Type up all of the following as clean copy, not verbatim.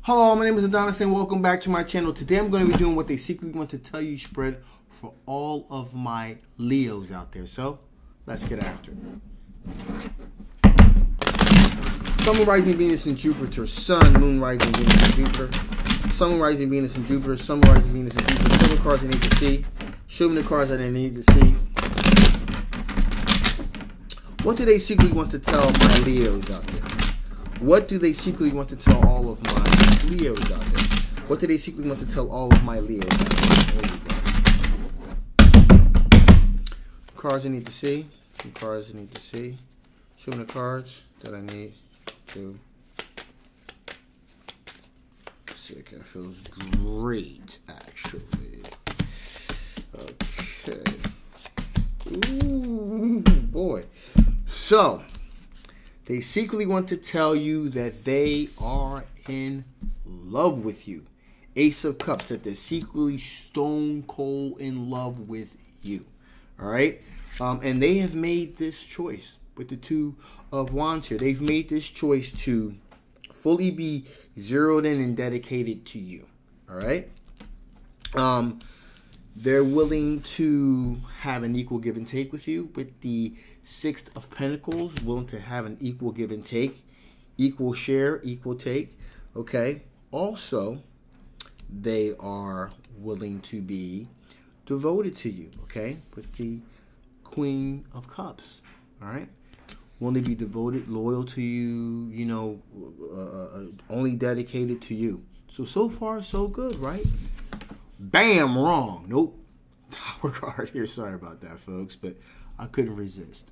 Hello, my name is Adonis and welcome back to my channel. Today I'm going to be doing what they secretly want to tell you spread for all of my Leos out there. So, let's get after it. Sun, Moon, Rising, Venus, and Jupiter. Sun, Moon, Rising, Venus, and Jupiter. Sun, Moon, Rising, Venus, and Jupiter. Sun, Moon, Rising, Venus, and Jupiter. Show me the cards I need to see. Show me the cards I need to see. What do they secretly want to tell my Leos out there? What do they secretly want to tell all of my Leos out there? What do they secretly want to tell all of my Leos out there? There you go. Cards I need to see. Some cards I need to see. Show me the cards that I need to see. Okay, it feels great, actually. Okay. Ooh, boy. So, they secretly want to tell you that they are in love with you. Ace of Cups, that they're secretly stone cold in love with you. All right? And they have made this choice with the Two of Wands here. They've made this choice to fully be zeroed in and dedicated to you. All right? They're willing to have an equal give and take with you with the Six of Pentacles, willing to have an equal give and take, equal share, equal take, okay? Also, they are willing to be devoted to you, okay? With the Queen of Cups, all right? Willing to be devoted, loyal to you, you know, only dedicated to you. So far, so good, right? Bam, wrong. Nope. Tower card here. Sorry about that, folks, but I couldn't resist.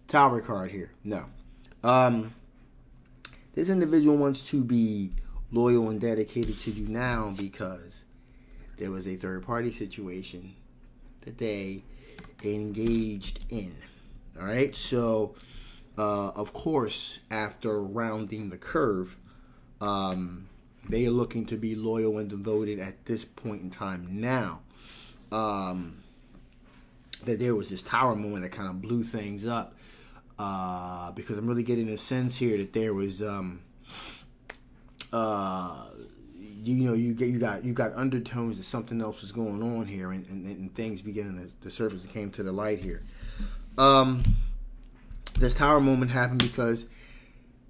Tower card here. No. This individual wants to be loyal and dedicated to you now because there was a third-party situation that they engaged in. All right? So, of course, after rounding the curve, they are looking to be loyal and devoted at this point in time now. That there was this tower moment that kind of blew things up. Because I'm really getting a sense here that there was, you got undertones that something else was going on here, and things beginning to surface and came to the light here. This tower moment happened because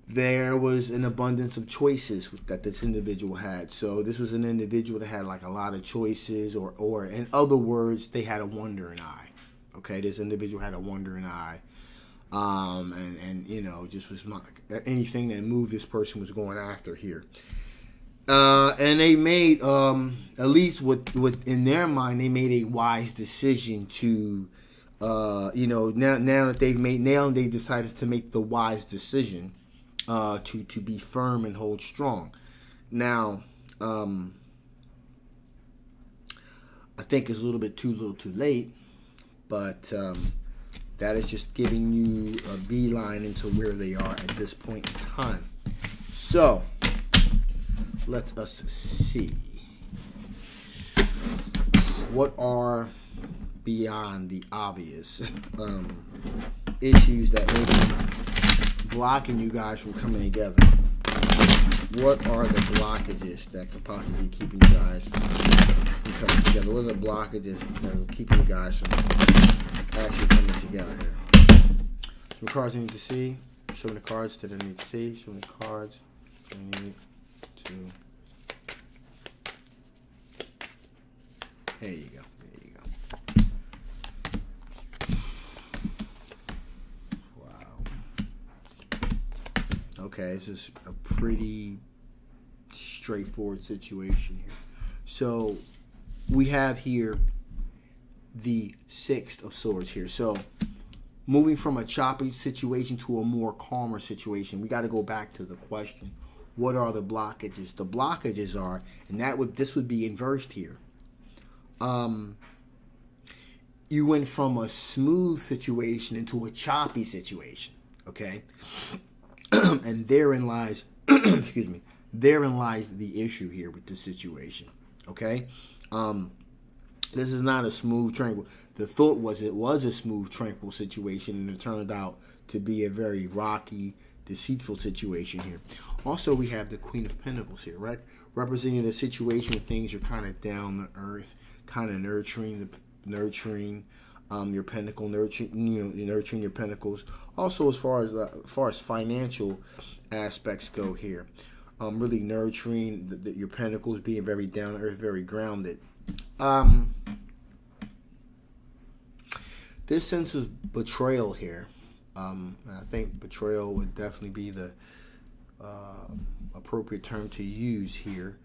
there was an abundance of choices that this individual had. So this was an individual that had like a lot of choices, or in other words, they had a wandering eye. Okay, this individual had a wandering eye. And you know, just was not anything that moved this person was going after here. And they made, at least with in their mind, they made a wise decision to, you know, now they decided to make the wise decision, to be firm and hold strong. Now, I think it's a little bit too late, but, that is just giving you a beeline into where they are at this point in time. So, let us see. What are beyond the obvious issues that may be blocking you guys from coming together? What are the blockages that could possibly be keeping you guys from coming together? What are the blockages that are keeping you guys from actually coming together here? Some cards I need to see. Show me the cards that I need to see. Show me the cards I need to. There you go. There you go. Wow. Okay, this is a pretty straightforward situation here. So we have here the Six of Swords here. So moving from a choppy situation to a more calmer situation, we got to go back to the question, what are the blockages? The blockages are, and this would be inversed here. You went from a smooth situation into a choppy situation, okay? And therein lies, excuse me, therein lies the issue here with this situation, okay? This is not a smooth, tranquil. The thought was it was a smooth, tranquil situation, and it turned out to be a very rocky, deceitful situation here. Also, we have the Queen of Pentacles here, right? Representing a situation where things are kind of down to earth, kind of nurturing your pentacle, nurturing your pentacles. Also, as far as financial aspects go here, really nurturing your pentacles, being very down to earth, very grounded. This sense of betrayal here. I think betrayal would definitely be the appropriate term to use here.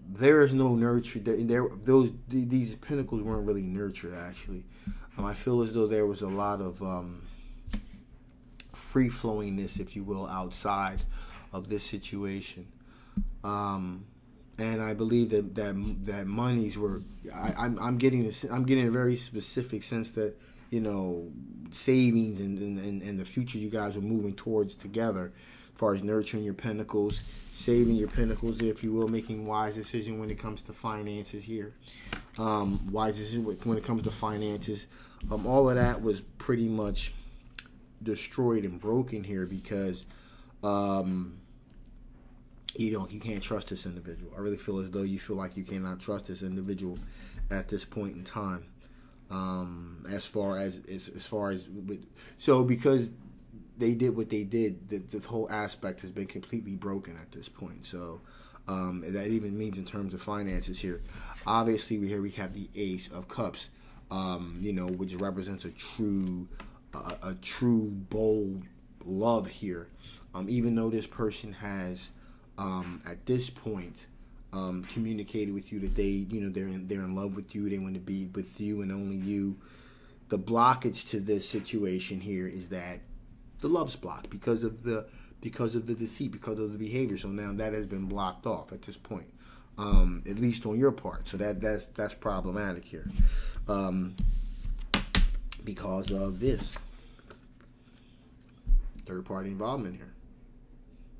There is no nurture. These pentacles weren't really nurtured, actually. I feel as though there was a lot of free flowingness, if you will, outside of this situation. And I believe that monies were. I'm getting a very specific sense that, you know, savings and the future you guys are moving towards together, as far as nurturing your pentacles, saving your pentacles, if you will, making wise decisions when it comes to finances here. Wise decisions when it comes to finances. All of that was pretty much destroyed and broken here because you can't trust this individual. I really feel as though you feel like you cannot trust this individual at this point in time. So because they did what they did, the whole aspect has been completely broken at this point. So that even means in terms of finances here. Obviously, we have the Ace of Cups, which represents a true bold love here. Even though this person has at this point communicated with you that they're in love with you, they want to be with you and only you. The blockage to this situation here is that the love's blocked because of the deceit, because of the behavior. So now that has been blocked off at this point, at least on your part. So that's problematic here, because of this third-party involvement here.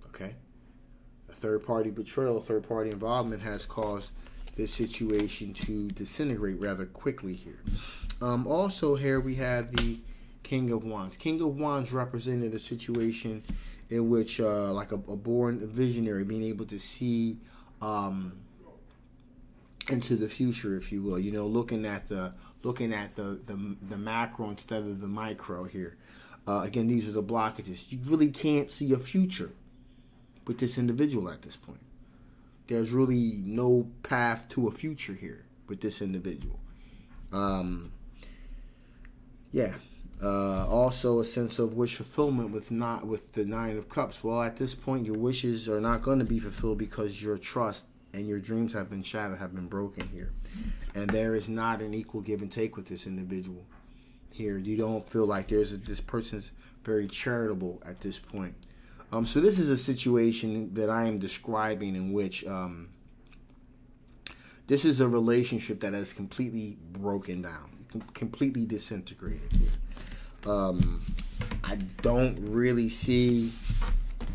Okay, a third-party betrayal, third-party involvement has caused this situation to disintegrate rather quickly here. Also here we have the King of Wands. King of Wands represented a situation in which, like a born visionary, being able to see into the future, if you will. Looking at the macro instead of the micro here. Again, these are the blockages. You really can't see a future with this individual at this point. There's really no path to a future here with this individual. Also a sense of wish fulfillment with the Nine of Cups. Well, at this point, your wishes are not going to be fulfilled because your trust and your dreams have been shattered, have been broken here. And there is not an equal give and take with this individual here. You don't feel like this person's very charitable at this point. So this is a situation that I am describing in which this is a relationship that has completely broken down, completely disintegrated here. I don't really see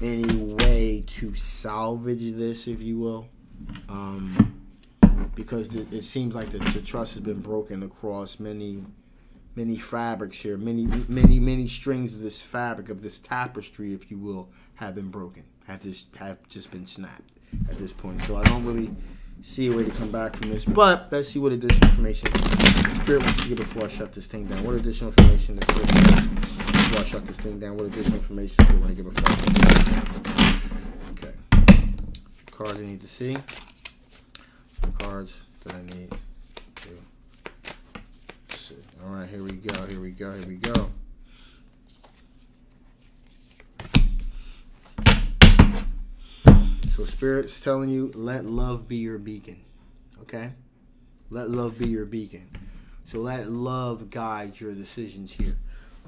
any way to salvage this, if you will, because it seems like the trust has been broken across many fabrics here, many strings of this fabric, of this tapestry, if you will, have been broken, have just been snapped at this point. So I don't really see a way to come back from this, but let's see what additional information Spirit wants to give before I shut this thing down. What additional information does Spirit before I shut this thing down? What additional information Spirit want to give before I shut this thing down? Okay. Cards I need to see. Cards that I need to see. All right, here we go. So Spirit's telling you, let love be your beacon. Okay? Let love be your beacon. So let love guide your decisions here.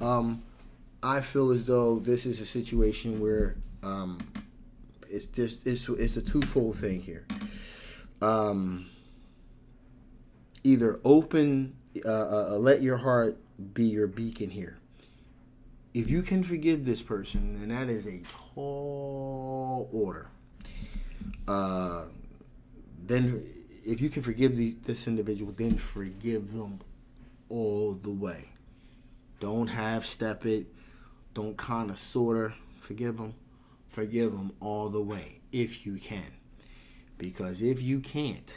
I feel as though this is a situation where it's a twofold thing here. Either open, let your heart be your beacon here. If you can forgive this person, then that is a tall order. Then if you can forgive this individual, then forgive them all the way. Don't half step it. Don't kind of sorta forgive them forgive them all the way if you can. Because if you can't,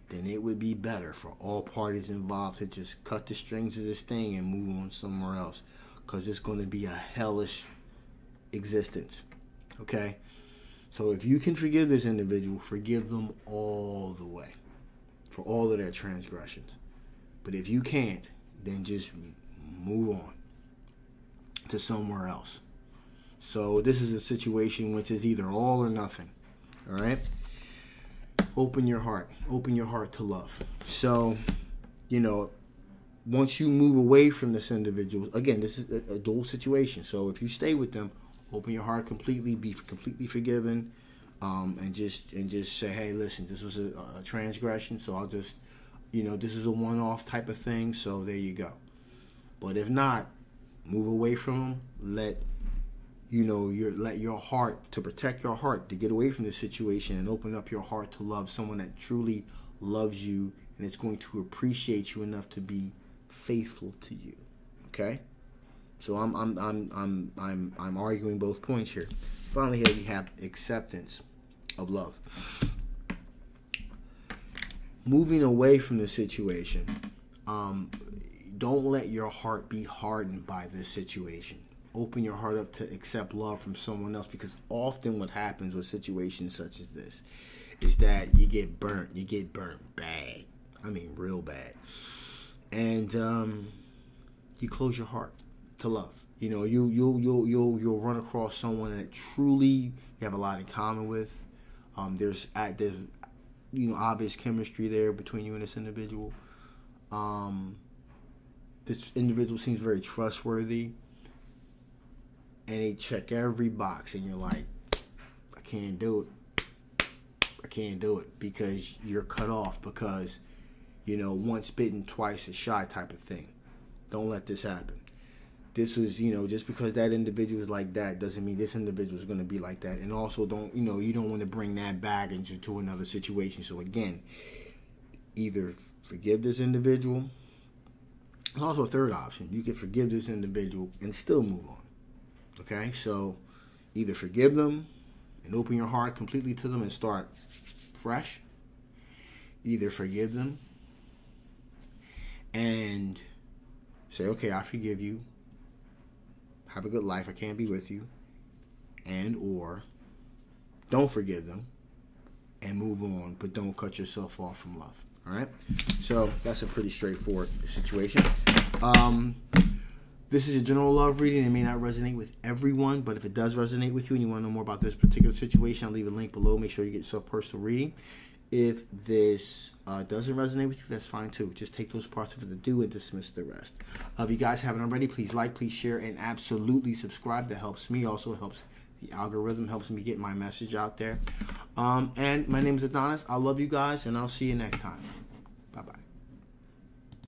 then it would be better for all parties involved to just cut the strings of this thing and move on somewhere else. Because it's going to be a hellish existence. Okay? So if you can forgive this individual, forgive them all the way for all of their transgressions. But if you can't, then just move on to somewhere else. So this is a situation which is either all or nothing. All right? Open your heart. Open your heart to love. So, once you move away from this individual, again, this is a dual situation. So if you stay with them, open your heart completely, be completely forgiven, and just say, hey, listen, this was a transgression, so I'll just, this is a one-off type of thing, so there you go. But if not, move away from them. Let your heart, to protect your heart, to get away from this situation and open up your heart to love someone that truly loves you and is going to appreciate you enough to be faithful to you. Okay? So I'm arguing both points here. Finally, here we have acceptance of love. Moving away from the situation, don't let your heart be hardened by this situation. Open your heart up to accept love from someone else, because often what happens with situations such as this is that you get burnt. You get burnt bad. I mean, real bad. And you close your heart to love. You'll run across someone that truly you have a lot in common with. There's obvious chemistry there between you and this individual. This individual seems very trustworthy, and they check every box, and you're like, I can't do it. I can't do it, because you're cut off, because once bitten, twice is shy type of thing. Don't let this happen. This was, just because that individual is like that doesn't mean this individual is going to be like that. And also don't, you don't want to bring that baggage into another situation. So again, either forgive this individual. There's also a third option. You can forgive this individual and still move on. Okay? So either forgive them and open your heart completely to them and start fresh. Either forgive them and say, okay, I forgive you. Have a good life. I can't be with you. And or don't forgive them and move on, but don't cut yourself off from love. All right? So that's a pretty straightforward situation. This is a general love reading. It may not resonate with everyone, but if it does resonate with you and you want to know more about this particular situation, I'll leave a link below. Make sure you get yourself personal reading. If this doesn't resonate with you, that's fine too. Just take those parts of it that do and dismiss the rest. If you guys haven't already, please like, please share, and absolutely subscribe. That helps me. Also helps the algorithm, helps me get my message out there. And my name is Adonis. I love you guys, and I'll see you next time. Bye-bye.